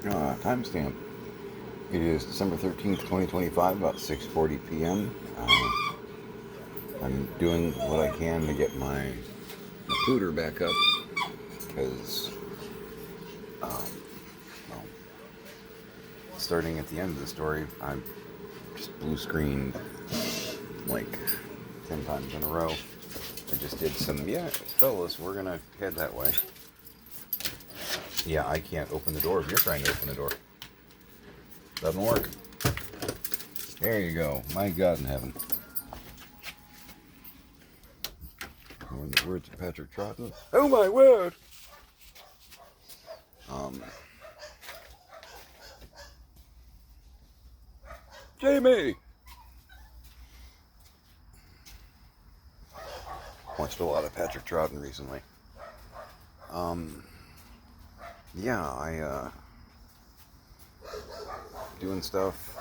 Timestamp. It is December 13th, 2025, about 6:40 p.m. I'm doing what I can to get my pooter back up because, well, starting at the end of the story, I just blue screened like 10 times in a row. I just did some, yeah, fellas, we're gonna head that way. Yeah, I can't open the door if you're trying to open the door. Doesn't work. There you go. My God in heaven. Or in the words of Patrick Troughton, oh my word! Jamie! Watched a lot of Patrick Troughton recently. Yeah, doing stuff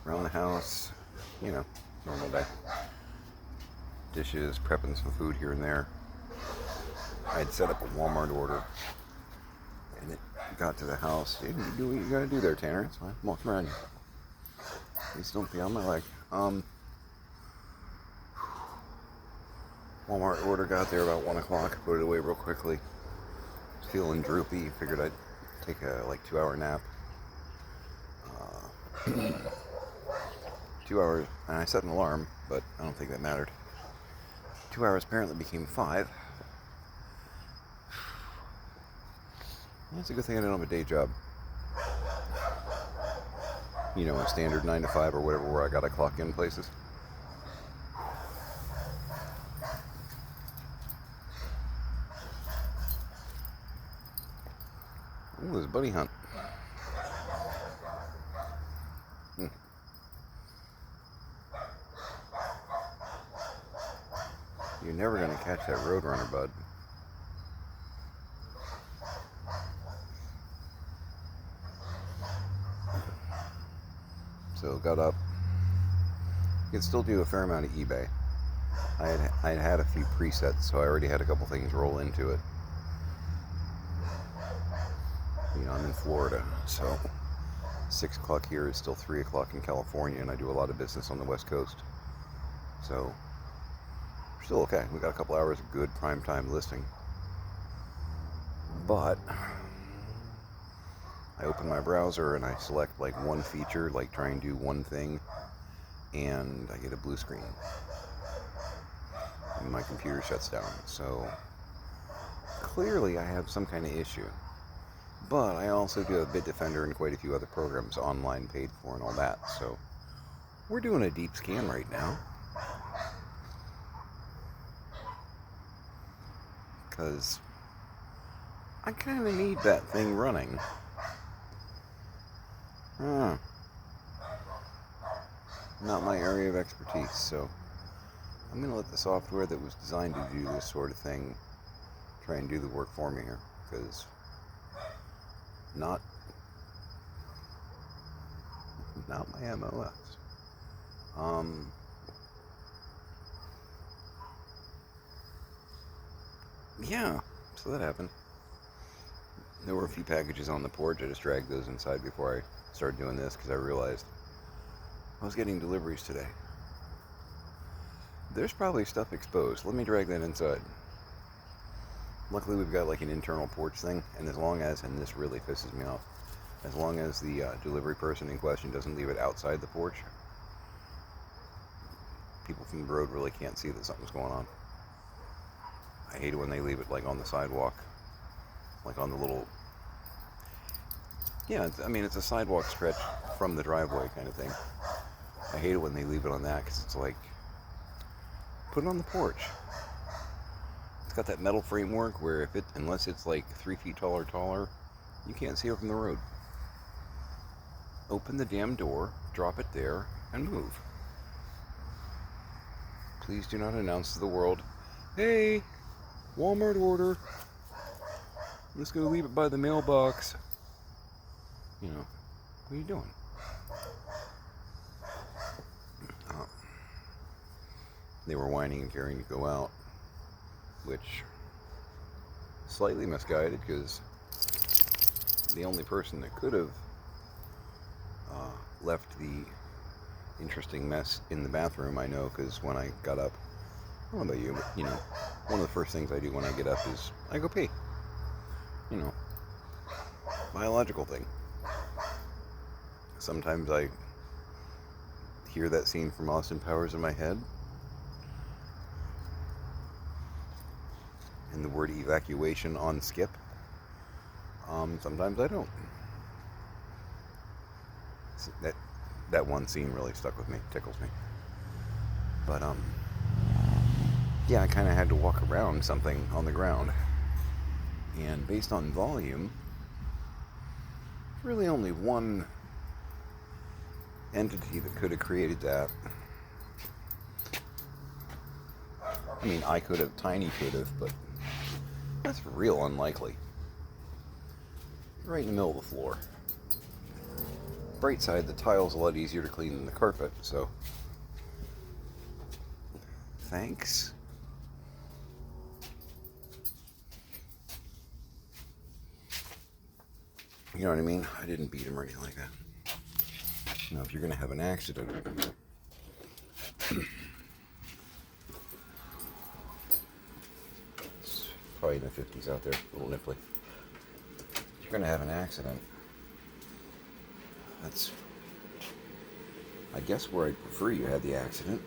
around the house, you know, normal day. Dishes, prepping some food here and there. I had set up a Walmart order, and it got to the house. Hey, you do what you gotta do there, Tanner. It's fine. I'm walking around you. Please don't be on my leg. Walmart order got there about 1 o'clock. Put it away real quickly. Feeling droopy. Figured I'd take a 2-hour nap. 2 hours, and I set an alarm, but I don't think that mattered. 2 hours apparently became 5. It's a good thing I don't have a day job. You know, a standard 9 to 5 or whatever, where I gotta clock in places. Ooh, there's a bunny hunt. You're never gonna catch that roadrunner, bud. So got up. You can still do a fair amount of eBay. I had a few presets, so I already had a couple things roll into it. You know, I'm in Florida, so 6 o'clock here is still 3 o'clock in California, and I do a lot of business on the West Coast. So we're still okay. We got a couple hours of good prime time listing. But I open my browser and I select one feature, try and do one thing, and I get a blue screen. And my computer shuts down. So clearly I have some kind of issue. But I also do have Bitdefender and quite a few other programs online paid for and all that. So we're doing a deep scan right now. Because I kind of need that thing running. Not my area of expertise, so I'm going to let the software that was designed to do this sort of thing try and do the work for me here, because not my MOS. Yeah, so that happened. There were a few packages on the porch. I just dragged those inside before I started doing this, because I realized I was getting deliveries today. There's probably stuff exposed. Let me drag that inside. Luckily, we've got an internal porch thing, and as long as, and this really pisses me off, as long as the delivery person in question doesn't leave it outside the porch, people from the road really can't see that something's going on. I hate it when they leave it on the sidewalk, on the little, yeah, it's a sidewalk stretch from the driveway kind of thing. I hate it when they leave it on that, because it's put it on the porch. It's got that metal framework where unless it's 3 feet tall or taller, you can't see it from the road. Open the damn door, drop it there, and move. Please do not announce to the world, hey, Walmart order. I'm just going to leave it by the mailbox. You know, what are you doing? They were whining and caring to go out, which slightly misguided, because the only person that could have left the interesting mess in the bathroom, I know, because when I got up, I don't know about you, but, one of the first things I do when I get up is I go pee. Biological thing. Sometimes I hear that scene from Austin Powers in my head, and the word evacuation on skip. Sometimes I don't. That one scene really stuck with me, tickles me. But yeah, I kind of had to walk around something on the ground, and based on volume, really only one entity that could have created that. I mean, I could have, Tiny could have, but that's real unlikely. Right in the middle of the floor. Bright side, the tile's a lot easier to clean than the carpet, so thanks. You know what I mean? I didn't beat him or anything like that. If you're going to have an accident, it's probably in the 50s out there, a little nipply. If you're going to have an accident, that's, I guess, where I'd prefer you had the accident.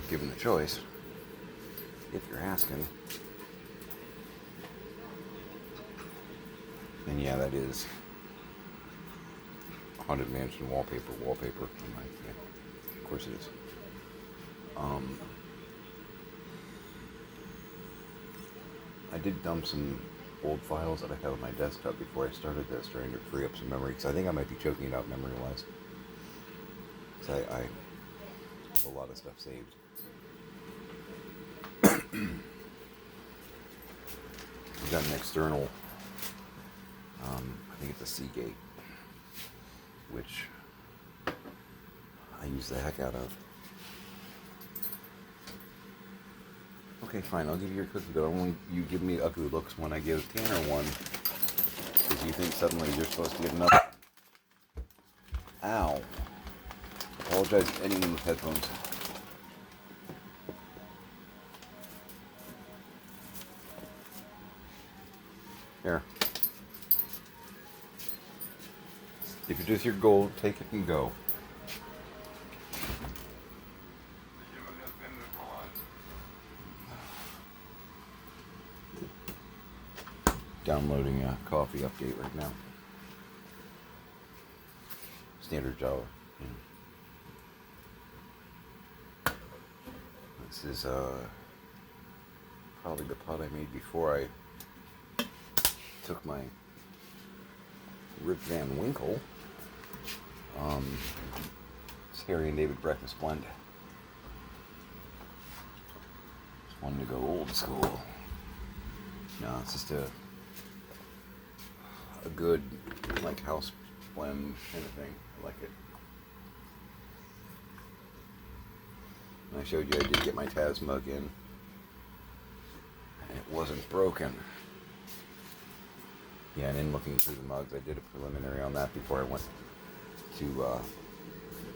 Given the choice, if you're asking. And yeah, that is Haunted Mansion wallpaper. Yeah, of course it is. I did dump some old files that I have on my desktop before I started this, trying to free up some memory, because I think I might be choking it out memory-wise. Because I have a lot of stuff saved. I've got an external, I think it's a Seagate, which I use the heck out of. Okay, fine, I'll give you your cookie, but I don't want you give me ugly looks when I give Tanner one, because you think suddenly you're supposed to get another. Ow. Apologize to anyone with headphones. Here. If it's just your gold, take it and go. Downloading a coffee update right now. Standard Java. This is probably the pot I made before I took my Rip Van Winkle. It's Harry and David Breakfast Blend. Just wanted to go old school. No, it's just a good, like, house blend kind of thing. I like it. And I showed you I did get my Taz mug in, and it wasn't broken. Yeah, and in looking through the mugs, I did a preliminary on that before I went to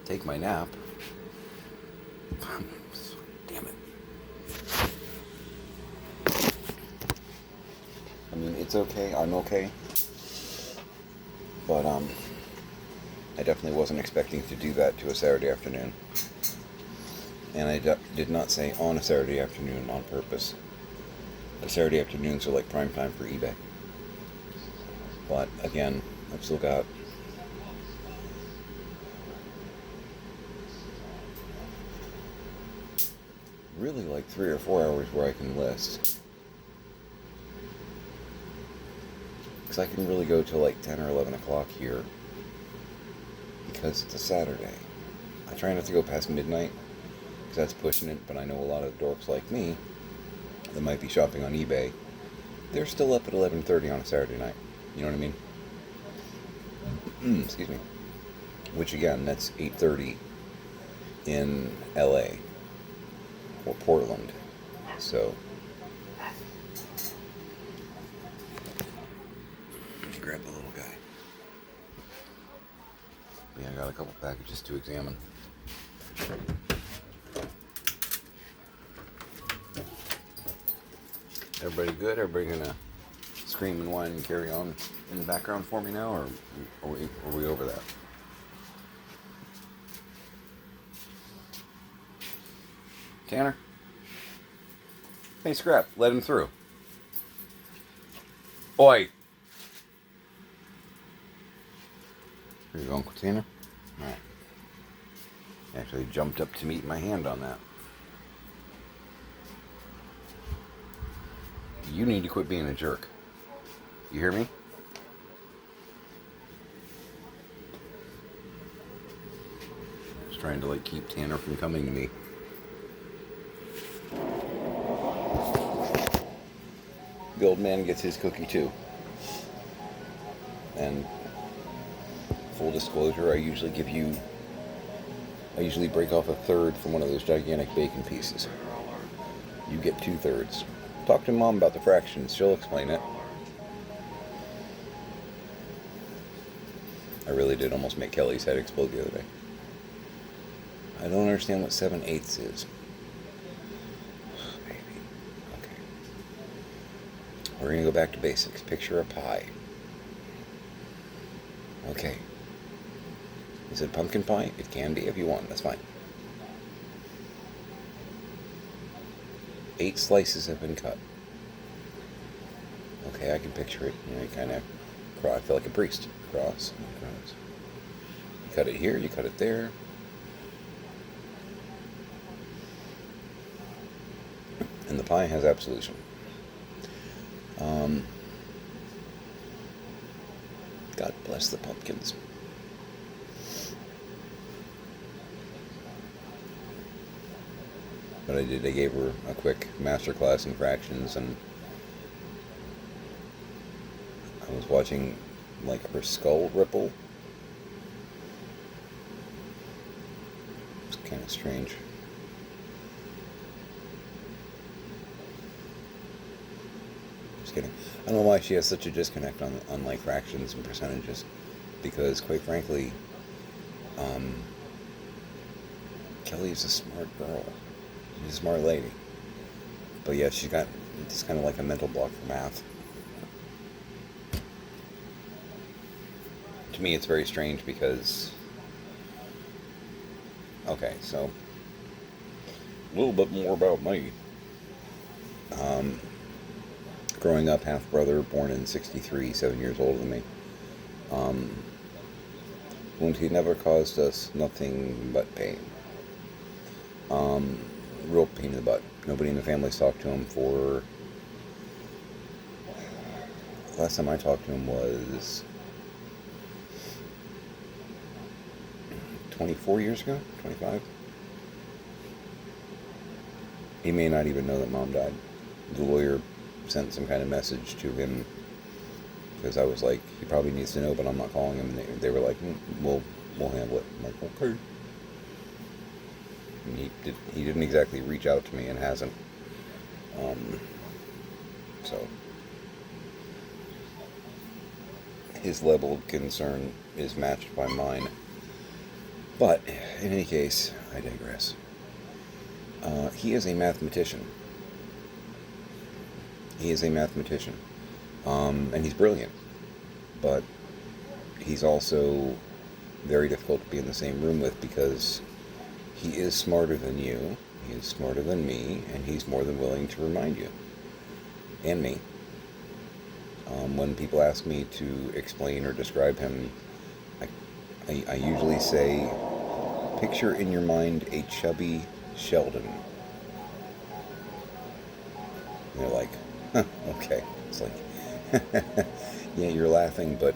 take my nap. Damn it. I mean, it's okay. I'm okay. But I definitely wasn't expecting to do that to a Saturday afternoon. And I did not say on a Saturday afternoon on purpose. The Saturday afternoons are like prime time for eBay. But again, I've still got really like 3 or 4 hours where I can list. Because I can really go till like 10 or 11 o'clock here. Because it's a Saturday. I try not to go past midnight, because that's pushing it, but I know a lot of dorks like me that might be shopping on eBay, they're still up at 11:30 on a Saturday night. You know what I mean? Excuse me. Which again, that's 8:30 in LA or Portland. So grab the little guy. Yeah, I got a couple packages to examine. Everybody good? Everybody gonna scream and whine and carry on in the background for me now, or are we over that? Tanner? Hey, Scrap, let him through. Oi! Here you go, Uncle Tanner. Alright. Actually jumped up to meet my hand on that. You need to quit being a jerk. You hear me? Just trying to keep Tanner from coming to me. The old man gets his cookie too. And full disclosure, I usually break off a third from one of those gigantic bacon pieces. You get 2/3. Talk to Mom about the fractions. She'll explain it. I really did almost make Kelly's head explode the other day. I don't understand what 7/8 is. Baby. Okay. We're going to go back to basics. Picture a pie. Okay. Is it pumpkin pie? It can be if you want. That's fine. 8 slices have been cut. Okay, I can picture it. You kind of I feel like a priest. Cross. You cut it here, you cut it there. And the pie has absolution. God bless the pumpkins. But I gave her a quick master class in fractions, and I was watching her skull ripple. It's kind of strange. Just kidding. I don't know why she has such a disconnect on fractions and percentages, because quite frankly, Kelly's a smart girl. She's a smart lady. But yeah, she's got just kind of a mental block for math. To me, it's very strange because... Okay, so... A little bit more about me. Growing up, half-brother, born in 63, 7 years older than me. Wound he never caused us nothing but pain. Real pain in the butt. Nobody in the family's talked to him for... Last time I talked to him was 24 years ago? 25? He may not even know that Mom died. The lawyer sent some kind of message to him because I was like, he probably needs to know, but I'm not calling him. And they were like, we'll handle it. I'm like, okay. And he didn't exactly reach out to me and hasn't. So his level of concern is matched by mine. But in any case, I digress. He is a mathematician. And he's brilliant. But he's also very difficult to be in the same room with because he is smarter than you, he is smarter than me, and he's more than willing to remind you. And me. When people ask me to explain or describe him, I usually say, picture in your mind a chubby Sheldon. And they're like, huh, okay. It's like, yeah, you're laughing, but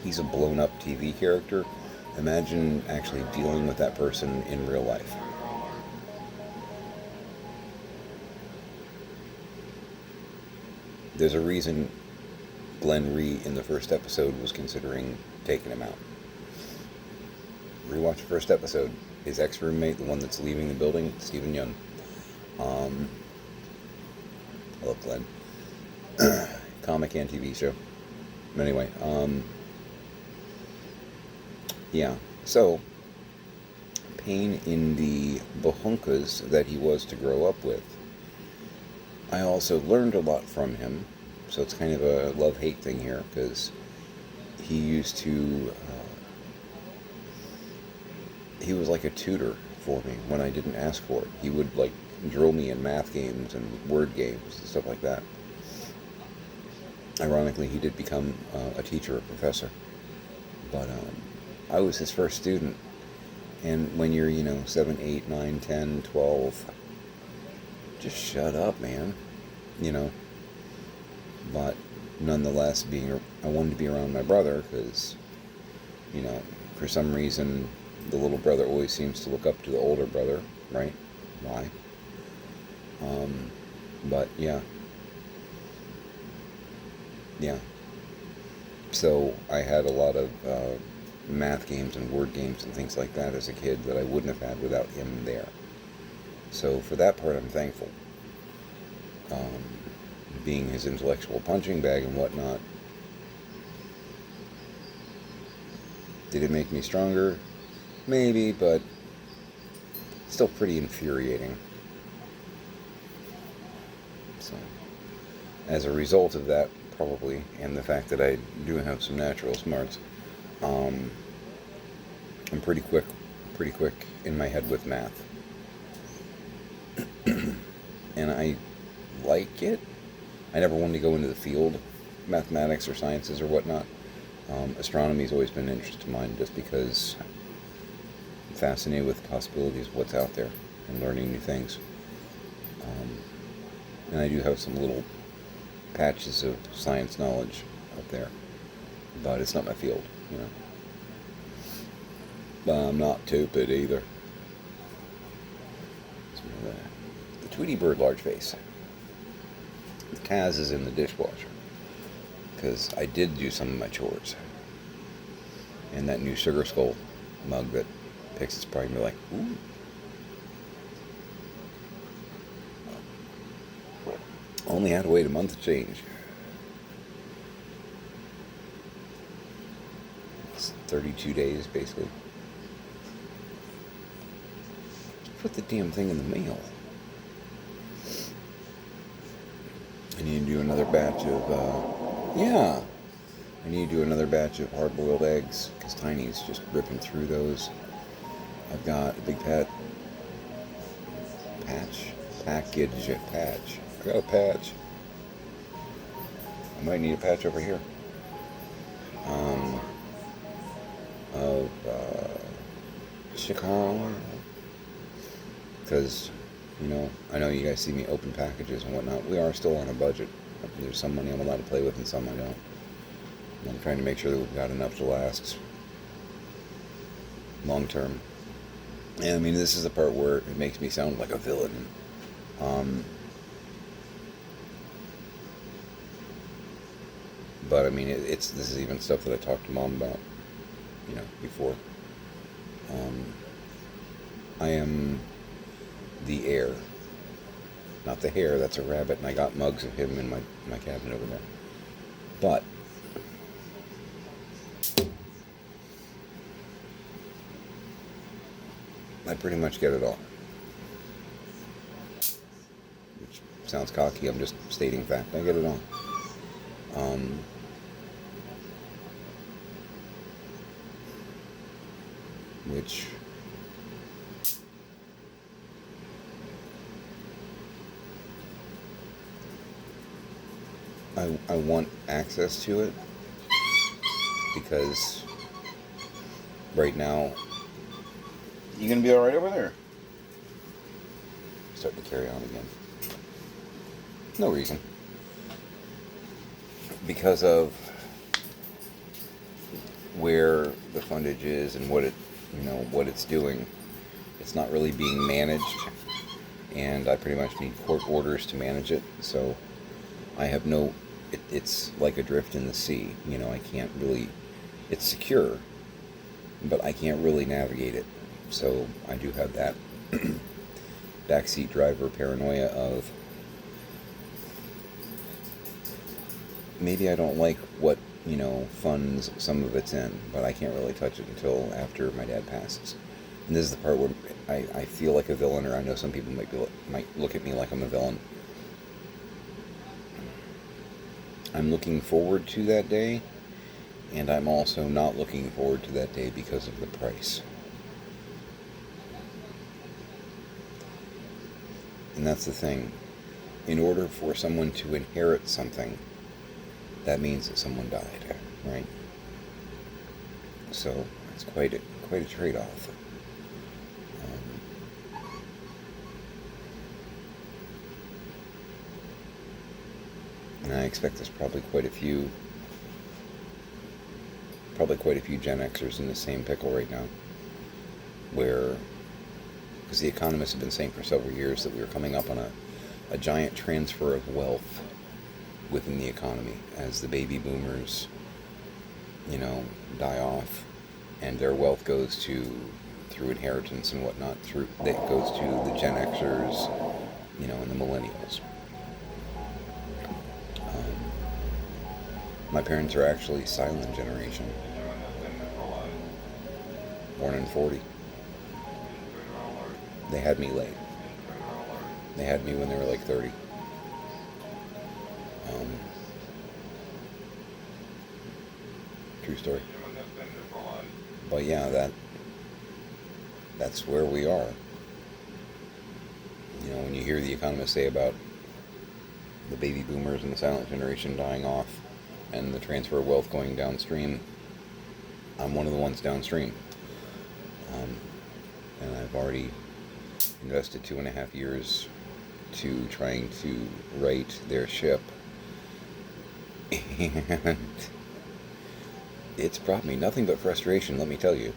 he's a blown-up TV character. Imagine actually dealing with that person in real life. There's a reason Glenn Rhee in the first episode was considering taking him out. Rewatch the first episode. His ex-roommate, the one that's leaving the building, Stephen Yeun. I love Glenn. Comic and TV show. Anyway, yeah. So, pain in the bahunkas that he was to grow up with. I also learned a lot from him, so it's kind of a love-hate thing here, because he used to, he was like a tutor for me when I didn't ask for it. He would, like, drill me in math games and word games and stuff like that. Ironically, he did become a teacher, a professor. But I was his first student. And when you're, 7, 8, 9, 10, 12, just shut up, man. But nonetheless, I wanted to be around my brother because, for some reason, the little brother always seems to look up to the older brother, right? Why? But yeah. So I had a lot of math games and word games and things like that as a kid that I wouldn't have had without him there. So for that part, I'm thankful. Being his intellectual punching bag and whatnot. Did it make me stronger? Maybe, but still pretty infuriating. So, as a result of that, probably, and the fact that I do have some natural smarts, I'm pretty quick in my head with math. And I like it. I never wanted to go into the field, mathematics or sciences or whatnot. Astronomy's always been an interest of mine just because I'm fascinated with the possibilities of what's out there and learning new things. And I do have some little patches of science knowledge up there, but it's not my field, But I'm not stupid either. The Tweety Bird large face. The Kaz is in the dishwasher because I did do some of my chores. And that new Sugar Skull mug that picks its pride and be like, ooh. Only had to wait a month to change. It's 32 days, basically. Put the damn thing in the mail. I need to do another batch of, I need to do another batch of hard-boiled eggs, because Tiny's just ripping through those. I've got a big package. I got a patch. I might need a patch over here. Of Chicago. Because, I know you guys see me open packages and whatnot. We are still on a budget. There's some money I'm allowed to play with and some I don't. I'm trying to make sure that we've got enough to last long term. And I mean, this is the part where it makes me sound like a villain. But I mean, this is even stuff that I talked to Mom about, before. I am the heir, not the hare. That's a rabbit, and I got mugs of him in my cabinet over there. But I pretty much get it all. Which sounds cocky, I'm just stating fact. I get it all. Which I want access to it because right now You gonna be alright over there? starting to carry on again. No reason. Because of where the fundage is and what what it's doing, it's not really being managed, and I pretty much need court orders to manage it. So I have it's like adrift in the sea. I can't really. It's secure, but I can't really navigate it. So I do have that backseat driver paranoia of maybe I don't like what funds some of it's in, but I can't really touch it until after my dad passes. And this is the part where I feel like a villain, or I know some people might look at me like I'm a villain. I'm looking forward to that day, and I'm also not looking forward to that day because of the price. And that's the thing. In order for someone to inherit something, that means that someone died, right? So it's quite a trade-off. And I expect there's probably quite a few Gen Xers in the same pickle right now, where, because the economists have been saying for several years that we were coming up on a giant transfer of wealth within the economy as the baby boomers, die off, and their wealth goes through inheritance and whatnot, that goes to the Gen Xers, and the millennials. My parents are actually silent generation, born in 40. They had me late. They had me when they were like 30. True story. But yeah, that's where we are. When you hear the economists say about the baby boomers and the silent generation dying off and the transfer of wealth going downstream, I'm one of the ones downstream. And I've already invested 2.5 years to trying to right their ship. And it's brought me nothing but frustration, let me tell you.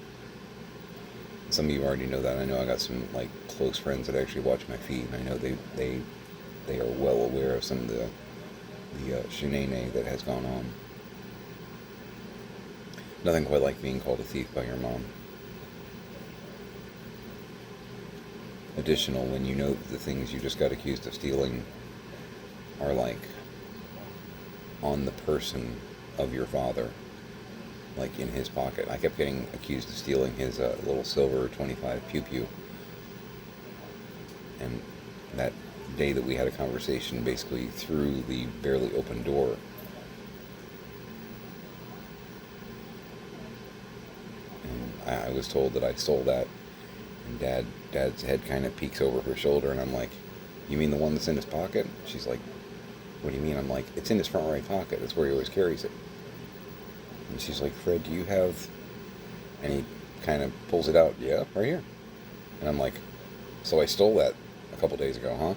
Some of you already know that. I know I got some close friends that actually watch my feed, and I know they are well aware of some of the shenanigans that has gone on. Nothing quite like being called a thief by your mom. Additional, when you know that the things you just got accused of stealing are on the person of your father, in his pocket. I kept getting accused of stealing his little silver 25 pew-pew. And that day that we had a conversation, basically through the barely open door, and I was told that I stole that. And Dad's head kind of peeks over her shoulder, and I'm like, "You mean the one that's in his pocket?" She's like, "What do you mean?" I'm like, "It's in his front right pocket. That's where he always carries it." And she's like, "Fred, do you have..." And he kind of pulls it out. "Yeah, right here." And I'm like, "So I stole that a couple days ago, huh?"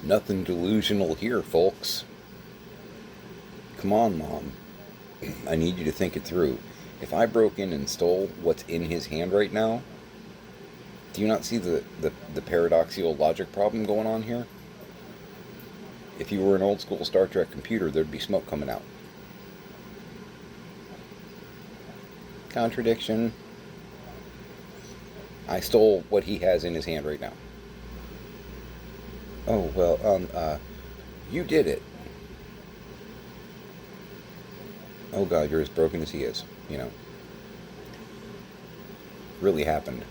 Nothing delusional here, folks. Come on, Mom. I need you to think it through. If I broke in and stole what's in his hand right now, do you not see the paradoxical logic problem going on here? If you were an old school Star Trek computer, there'd be smoke coming out. Contradiction. I stole what he has in his hand right now. Oh, well, you did it. Oh God, you're as broken as he is, Really happened.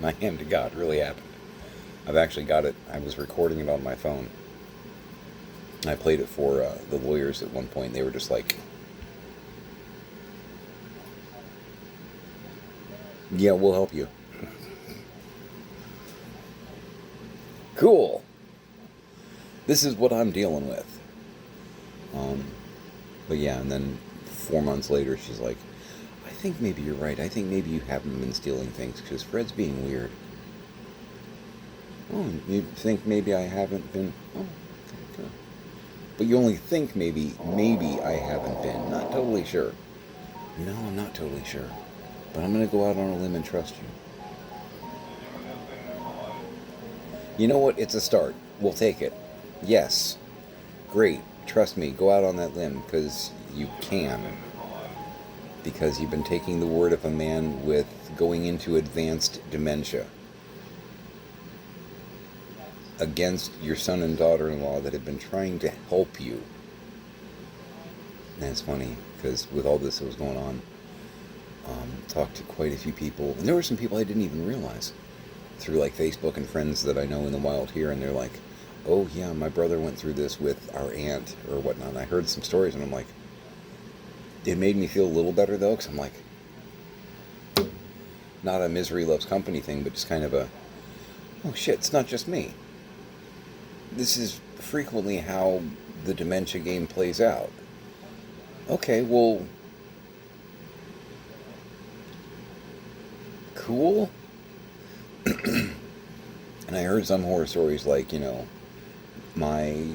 My hand to God, really happened. I've actually got it. I was recording it on my phone. I played it for the lawyers at one point. They were just like, "Yeah, we'll help you." Cool. This is what I'm dealing with. But yeah, and then 4 months later, she's like, "I think maybe you're right. I think maybe you haven't been stealing things because Fred's being weird." "Oh, you think maybe I haven't been?" "Oh, okay. But you only think maybe I haven't been. Not totally sure." "No, I'm not totally sure. But I'm going to go out on a limb and trust you." You know what? It's a start. We'll take it. Yes. Great. Trust me. Go out on that limb because you can. Because you've been taking the word of a man with going into advanced dementia against your son and daughter-in-law that have been trying to help you And it's funny because with all this that was going on, talked to quite a few people, and there were some people I didn't even realize through like Facebook and friends that I know in the wild here, and they're like, "Oh yeah, my brother went through this with our aunt or whatnot." And I heard some stories, and I'm like, it made me feel a little better though, because I'm like, not a misery loves company thing, but just kind of a, oh shit, it's not just me. This is frequently how the dementia game plays out. Okay, well, cool. And I heard some horror stories like, my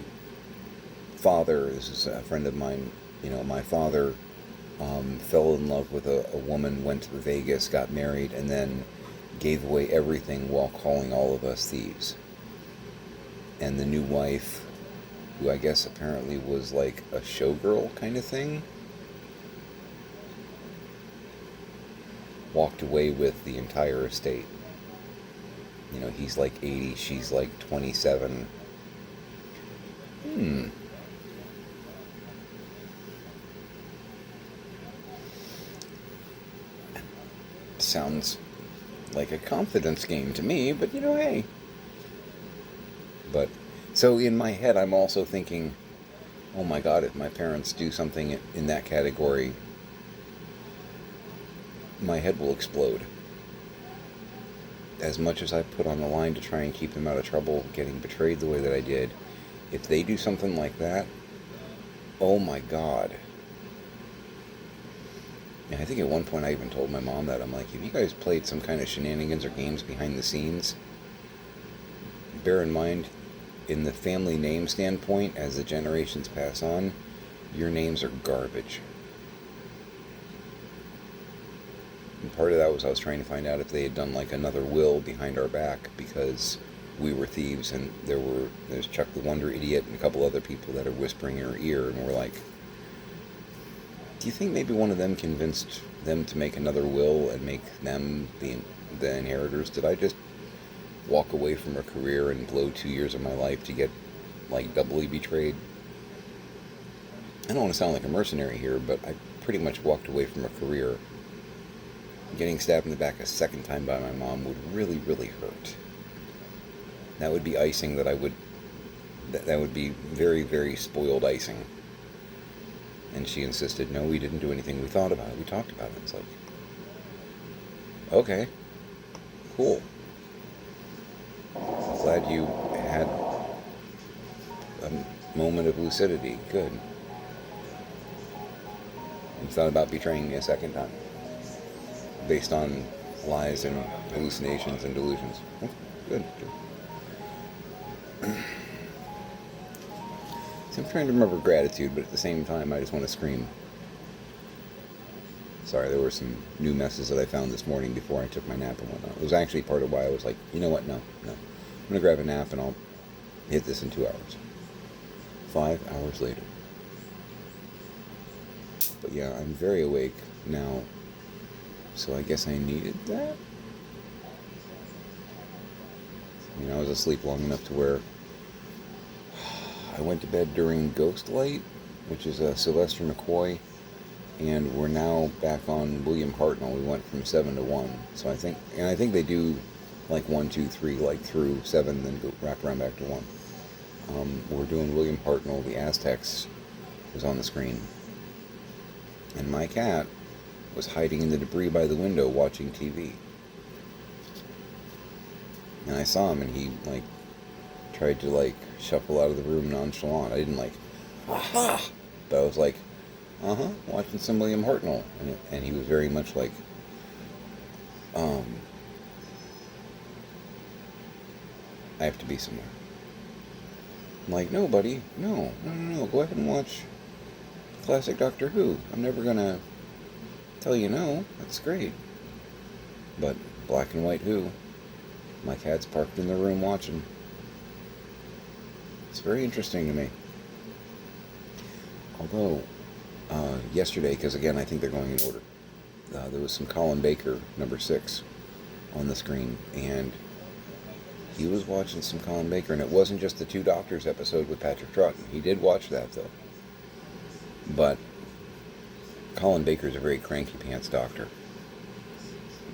father, this is a friend of mine, my father fell in love with a woman, went to Vegas, got married, and then gave away everything while calling all of us thieves. And the new wife, who I guess apparently was like a showgirl kind of thing, walked away with the entire estate. He's like 80, she's like 27. Sounds like a confidence game to me, but hey. But, so in my head, I'm also thinking, oh my God, if my parents do something in that category, my head will explode. As much as I put on the line to try and keep them out of trouble getting betrayed the way that I did, if they do something like that, oh my God. And I think at one point I even told my mom that. I'm like, if you guys played some kind of shenanigans or games behind the scenes, bear in mind, in the family name standpoint, as the generations pass on, your names are garbage. And part of that was I was trying to find out if they had done like another will behind our back because we were thieves, and there's Chuck the Wonder Idiot and a couple other people that are whispering in our ear, and we're like, do you think maybe one of them convinced them to make another will and make them the inheritors? Did I just walk away from a career and blow 2 years of my life to get like doubly betrayed? I don't want to sound like a mercenary here, but I pretty much walked away from a career. Getting stabbed in the back a second time by my mom would really, really hurt. That would be icing that that would be very, very spoiled icing. And she insisted, no, we didn't do anything. We thought about it. We talked about it. It's like, okay, cool. Glad you had a moment of lucidity. Good. You thought about betraying me a second time, based on lies and hallucinations and delusions. Good. See, I'm trying to remember gratitude, but at the same time, I just want to scream. Sorry, there were some new messes that I found this morning before I took my nap and whatnot. It was actually part of why I was like, you know what, no. I'm going to grab a nap and I'll hit this in 2 hours. 5 hours later. But yeah, I'm very awake now, so I guess I needed that. I was asleep long enough to where I went to bed during Ghostlight, which is Sylvester McCoy, and we're now back on William Hartnell. We went from 7 to 1, so I think they do like 1, 2, 3, like through 7, then go wrap around back to 1. We're doing William Hartnell. The Aztecs was on the screen, and my cat was hiding in the debris by the window watching TV. And I saw him, and he tried to shuffle out of the room nonchalant. I didn't aha, but I was like, watching some William Hartnell, and he was very much like, I have to be somewhere. I'm like, no, buddy, no, go ahead and watch classic Doctor Who. I'm never gonna tell you no. That's great. But black and white Who, my cat's parked in the room watching. It's very interesting to me. Although, yesterday, because again, I think they're going in order, there was some Colin Baker, number 6, on the screen, and he was watching some Colin Baker, and it wasn't just the Two Doctors episode with Patrick Troughton. He did watch that, though. But Colin Baker's a very cranky pants doctor.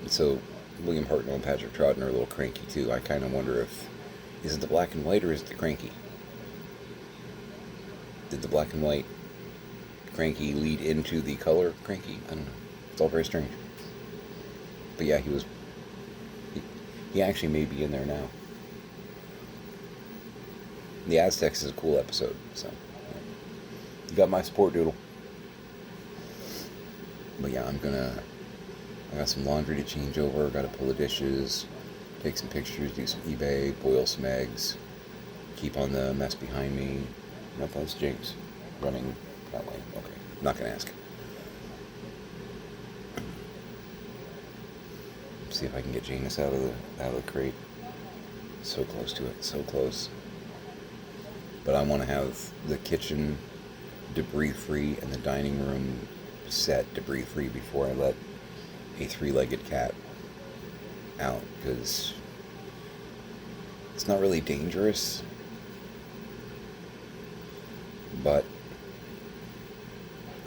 So William Hartnell and Patrick Troughton are a little cranky too. I kind of wonder if, is it the black and white or is it the cranky? Did the black and white cranky lead into the color cranky? I don't know. It's all very strange. But yeah, he actually may be in there now. The Aztecs is a cool episode, so yeah. You got my support, Doodle. But yeah, I got some laundry to change over, gotta pull the dishes, take some pictures, do some eBay, boil some eggs, keep on the mess behind me. Nope, that's Jinx running that way. Okay, not gonna ask. See if I can get Janus out of the crate. So close to it, so close. But I want to have the kitchen debris-free and the dining room set debris-free before I let a three-legged cat out, because it's not really dangerous, but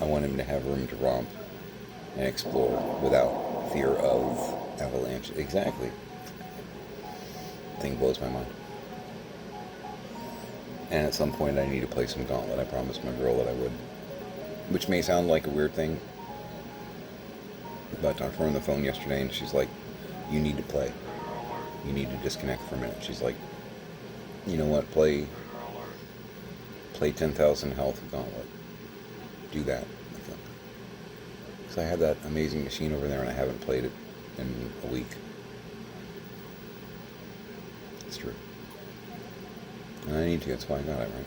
I want him to have room to romp and explore without fear of avalanche. Exactly. Thing blows my mind. And at some point I need to play some Gauntlet. I promised my girl that I would. Which may sound like a weird thing, but I talked to her on the phone yesterday and she's like, you need to play. You need to disconnect for a minute. She's like, you know what, play 10,000 health with Gauntlet. Do that. Because I have that amazing machine over there and I haven't played it in a week. It's true. And I need to, that's why I got it, right?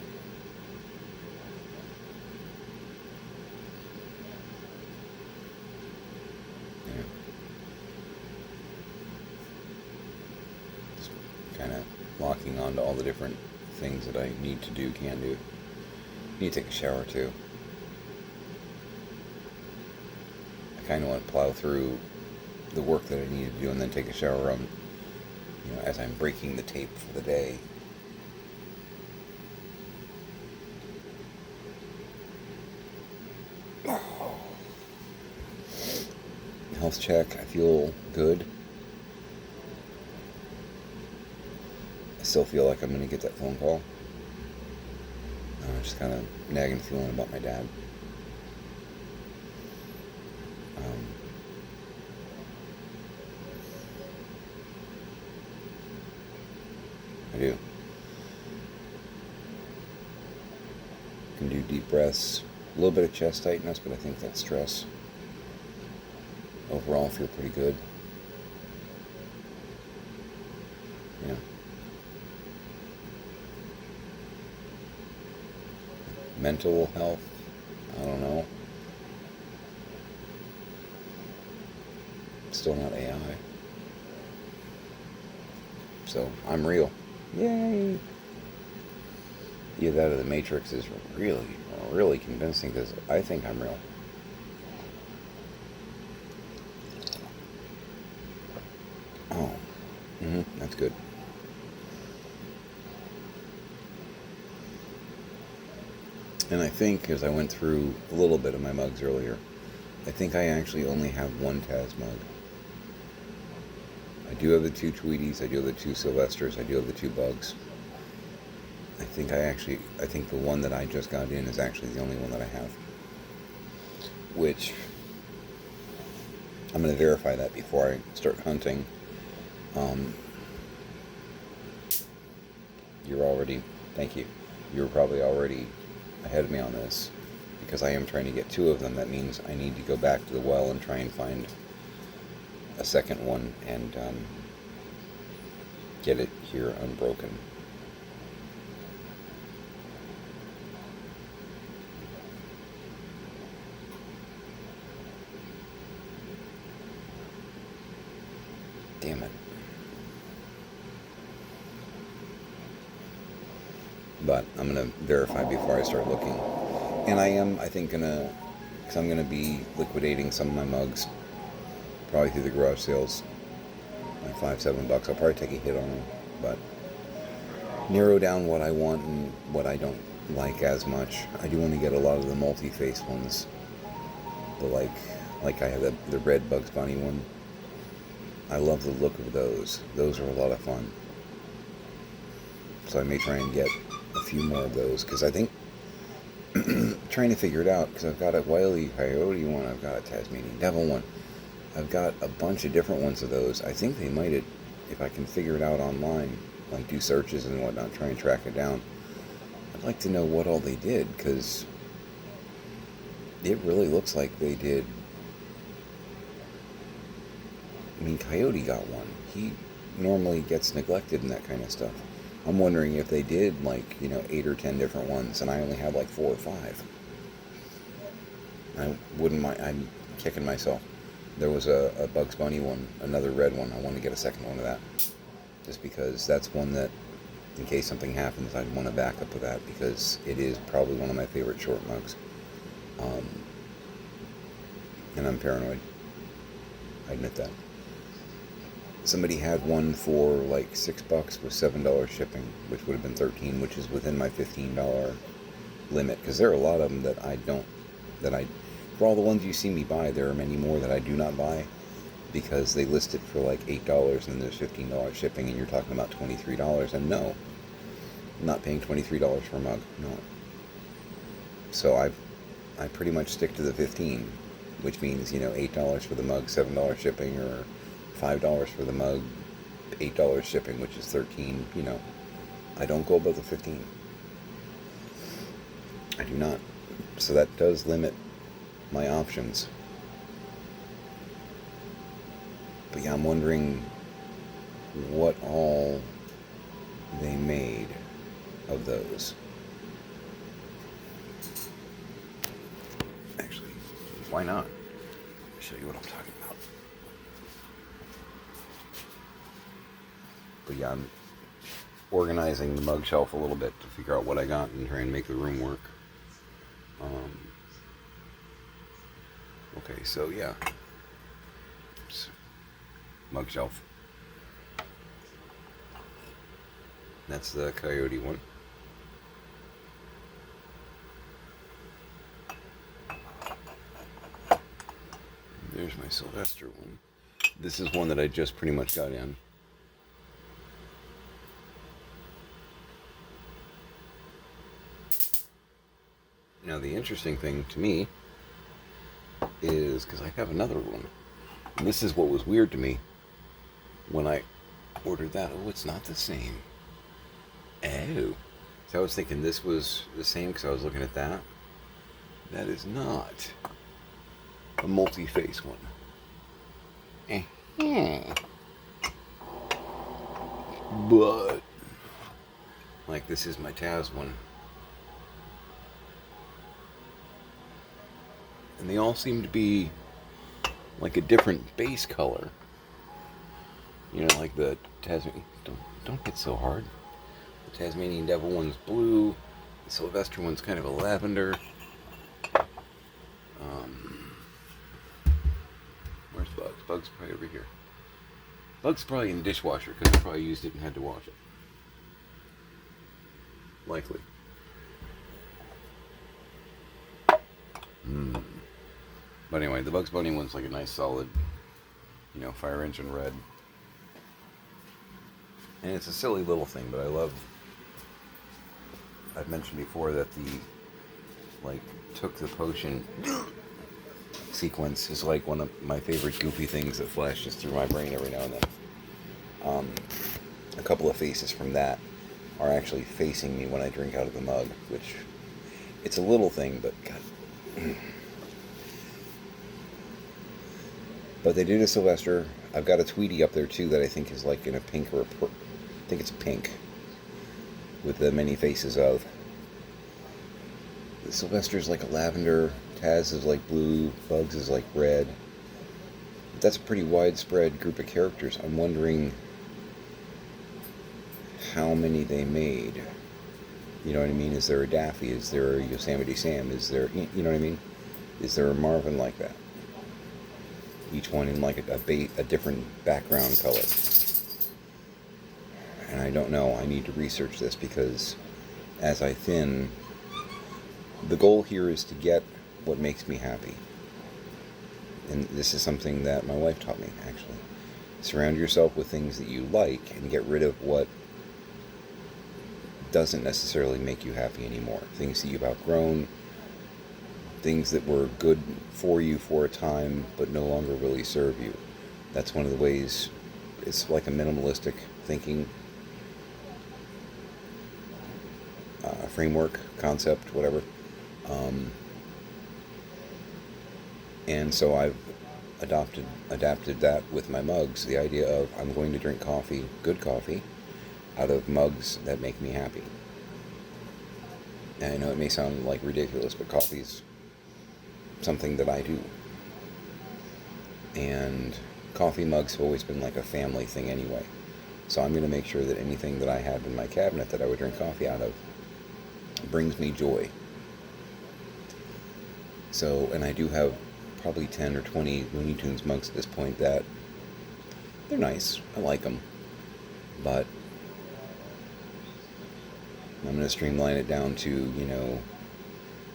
Yeah. Just kind of locking on to all the different things that I need to do, can do. Need to take a shower too. I kind of want to plow through the work that I need to do and then take a shower on, as I'm breaking the tape for the day. Health check, I feel good. I still feel like I'm going to get that phone call. Just kind of nagging feeling about my dad. I do. Can do deep breaths. A little bit of chest tightness, but I think that's stress. Overall, I feel pretty good. Yeah. Mental health, I don't know. Still not AI. So, I'm real. Yay! Either that or the Matrix is really, really convincing, because I think I'm real. Oh, that's good. And I think, as I went through a little bit of my mugs earlier, I think I actually only have one Taz mug. I do have the 2 Tweeties, I do have the 2 Sylvesters, I do have the 2 Bugs. I think the one that I just got in is actually the only one that I have. Which, I'm going to verify that before I start hunting. Thank you. You're probably already ahead of me on this, because I am trying to get 2 of them. That means I need to go back to the well and try and find a second one and get it here unbroken. Damn it. But I'm going to verify before I start looking. And I think, because I'm going to be liquidating some of my mugs, probably through the garage sales, like $5-7. I'll probably take a hit on them, but narrow down what I want and what I don't like as much. I do want to get a lot of the multi-face ones. The like I have the red Bugs Bunny one. I love the look of those. Those are a lot of fun. So I may try and get a few more of those, because I think, trying to figure it out, because I've got a Wile E. Coyote one, I've got a Tasmanian Devil one, I've got a bunch of different ones of those. I think they might, if I can figure it out online, like do searches and whatnot, try and track it down. I'd like to know what all they did, because it really looks like they did. I mean, Coyote got one. He normally gets neglected and that kind of stuff. I'm wondering if they did, like, 8 or 10 different ones, and I only have like 4 or 5. I wouldn't mind. I'm kicking myself. There was a Bugs Bunny one, another red one. I want to get a second one of that, just because that's one that, in case something happens, I'd want to back up with that, because it is probably one of my favorite short mugs. And I'm paranoid. I admit that. Somebody had one for like $6 with $7 shipping, which would have been $13, which is within my $15 limit. Because there are a lot of them for all the ones you see me buy, there are many more that I do not buy, because they list it for like $8 and there's $15 shipping, and you're talking about $23. And no, I'm not paying $23 for a mug. No. So I pretty much stick to the 15, which means $8 for the mug, $7 shipping, or $5 for the mug, $8 shipping, which is $13. I don't go above the 15. I do not. So that does limit my options. But yeah, I'm wondering what all they made of those. Actually, why not? I'll show you what I'm talking about. But yeah, I'm organizing the mug shelf a little bit to figure out what I got and try and make the room work. Okay, so yeah. Mug shelf. That's the Coyote one. There's my Sylvester one. This is one that I just pretty much got in. Now the interesting thing to me is, because I have another one, and this is what was weird to me when I ordered that. Oh, it's not the same. Oh. So I was thinking this was the same because I was looking at that. That is not a multi-face one. But, like, this is my Taz one. And they all seem to be like a different base color. Like the Tasmanian... Don't hit so hard. The Tasmanian Devil one's blue. The Sylvester one's kind of a lavender. Where's Bugs? Bugs probably over here. Bugs probably in the dishwasher, because I probably used it and had to wash it. Likely. But anyway, the Bugs Bunny one's like a nice solid, fire engine red. And it's a silly little thing, but I love... I've mentioned before that took the potion sequence is like one of my favorite goofy things that flashes through my brain every now and then. A couple of faces from that are actually facing me when I drink out of the mug, which, it's a little thing, but God... But they did a Sylvester. I've got a Tweety up there too that I think is like in a pink or I think it's pink with the many faces of. The Sylvester's like a lavender, Taz is like blue, Bugs is like red. That's a pretty widespread group of characters. I'm wondering how many they made. You know what I mean? Is there a Daffy? Is there a Yosemite Sam? Is there, you know what I mean? Is there a Marvin like that? Each one in like a different background color. And I don't know. I need to research this, because as I thin, the goal here is to get what makes me happy. and this is something that my wife taught me, actually. Surround yourself with things that you like and get rid of what doesn't necessarily make you happy anymore. Things that you've outgrown, things that were good for you for a time but no longer really serve you. That's one of the ways. It's like a minimalistic thinking framework, concept, whatever. And so I've adapted that with my mugs. The idea of I'm going to drink coffee, good coffee, out of mugs that make me happy. And I know it may sound like ridiculous, but coffee's something that I do. And coffee mugs have always been like a family thing anyway. So I'm going to make sure that anything that I have in my cabinet that I would drink coffee out of brings me joy. So, and I do have probably 10 or 20 Looney Tunes mugs at this point that they're nice. I like them. But I'm going to streamline it down to, you know,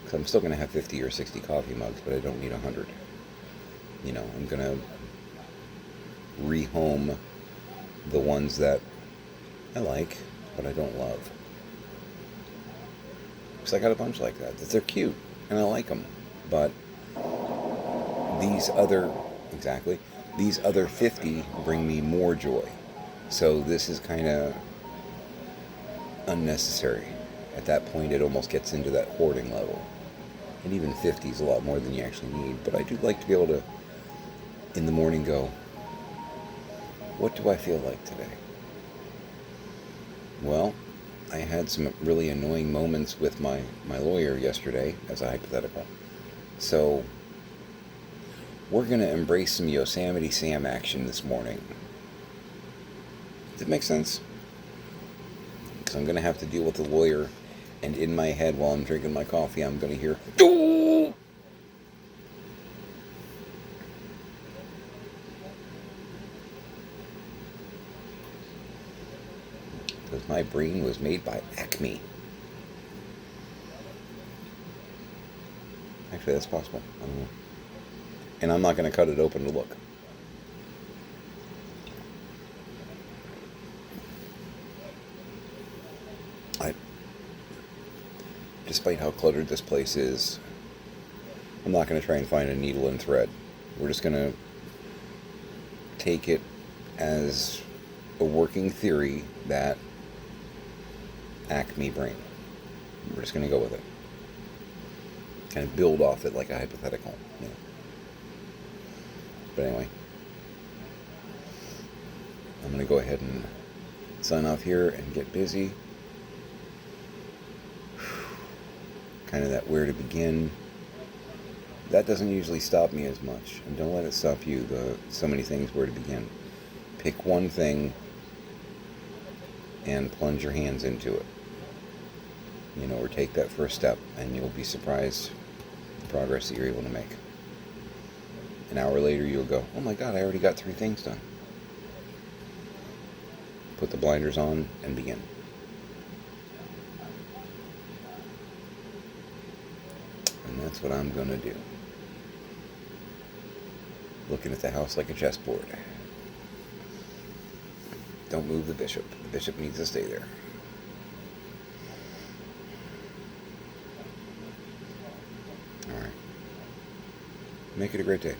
because I'm still going to have 50 or 60 coffee mugs, but I don't need 100. You know, I'm going to rehome the ones that I like, but I don't love. Because I got a bunch like that. They're cute, and I like them. But these other 50 bring me more joy. So this is kind of unnecessary. At that point, it almost gets into that hoarding level. And even 50 is a lot more than you actually need. But I do like to be able to, in the morning, go, what do I feel like today? Well, I had some really annoying moments with my lawyer yesterday, as a hypothetical. So we're going to embrace some Yosemite Sam action this morning. Does it make sense? Because I'm going to have to deal with the lawyer, and in my head while I'm drinking my coffee, I'm going to hear, "Doo!" Because my brain was made by Acme. Actually, that's possible. I don't know. And I'm not going to cut it open to look. Despite how cluttered this place is, I'm not going to try and find a needle and thread. We're just going to take it as a working theory that Acme brain. We're just going to go with it. Kind of build off it like a hypothetical. You know. But anyway, I'm going to go ahead and sign off here and get busy. Kind of that where to begin. That doesn't usually stop me as much. And don't let it stop you. So many things where to begin. Pick one thing and plunge your hands into it. You know, or take that first step, and you'll be surprised the progress that you're able to make. An hour later, you'll go, oh my God, I already got 3 things done. Put the blinders on and begin. And that's what I'm going to do. Looking at the house like a chessboard. Don't move the bishop. The bishop needs to stay there. All right. Make it a great day.